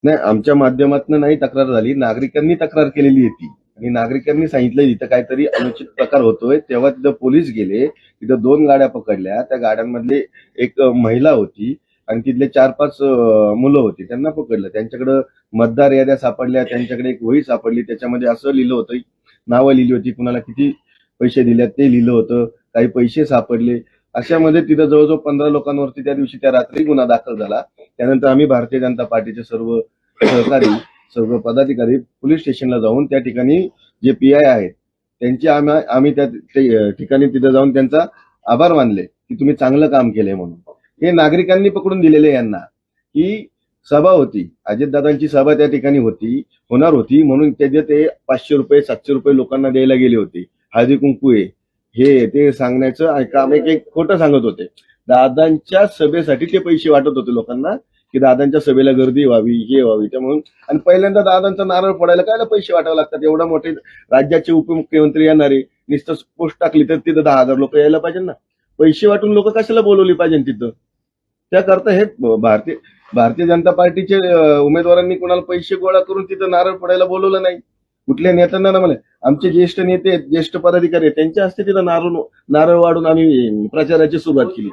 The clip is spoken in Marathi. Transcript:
नाही, आमच्या माध्यमातून नाही तक्रार झाली, नागरिकांनी तक्रार केलेली होती आणि नागरिकांनी सांगितलं इथं काहीतरी अनुचित प्रकार होतोय. तेव्हा तिथं पोलीस गेले, तिथं 2 गाड्या पकडल्या. त्या गाड्यांमधली एक महिला होती आणि तिथले 4-5 मुलं होती. त्यांना पकडलं. त्यांच्याकडे मतदार याद्या सापडल्या, त्यांच्याकडे एक वही सापडली. त्याच्यामध्ये असं लिहिलं होतं, नावं लिहिली होती, कुणाला किती पैसे दिले ते लिहिलं होतं, काही पैसे सापडले. अशामध्ये तिथं जवळजवळ 15 लोकांवरती त्या दिवशी त्या रात्री गुन्हा दाखल झाला. त्यानंतर आम्ही भारतीय जनता पार्टीचे सर्व सहकारी, सर्व पदाधिकारी पोलीस स्टेशनला जाऊन त्या ठिकाणी जे पीआय आहेत त्यांची आम्ही त्या ठिकाणी तिथे जाऊन त्यांचा आभार मानले की तुम्ही चांगलं काम केलंय म्हणून. हे नागरिकांनी पकडून दिलेले यांना की सभा होती, अजितदादांची सभा त्या ठिकाणी होणार होती म्हणून त्याचे ते 500 रुपये 700 रुपये लोकांना द्यायला गेले होते. हळदी कुंकू आहे हे ते सांगण्याचं काम एक खोटं सांगत होते. दादांच्या सभेसाठी ते पैसे वाटत होते लोकांना की दादांच्या सभेला गर्दी व्हावी, हे व्हावी. त्यामुळे आणि पहिल्यांदा दादांचा नारळ फोडायला काय पैसे वाटावे लागतात? एवढा मोठे राज्याचे उपमुख्यमंत्री येणारे, नुसतं पोस्ट टाकली तर तिथं 10,000 लोक यायला पाहिजे ना. पैसे वाटून लोक कशाला बोलवली पाहिजे तिथं? त्याकरता हे भारतीय जनता पार्टीचे उमेदवारांनी कोणाला पैसे गोळा करून तिथं नारळ फोडायला बोलवलं नाही. कुठल्या नेत्यांना ना मला आमचे ज्येष्ठ नेते, ज्येष्ठ पदाधिकारी त्यांच्या हस्ते तिथं नारळ वाढून आम्ही प्रचाराची सुरुवात केली.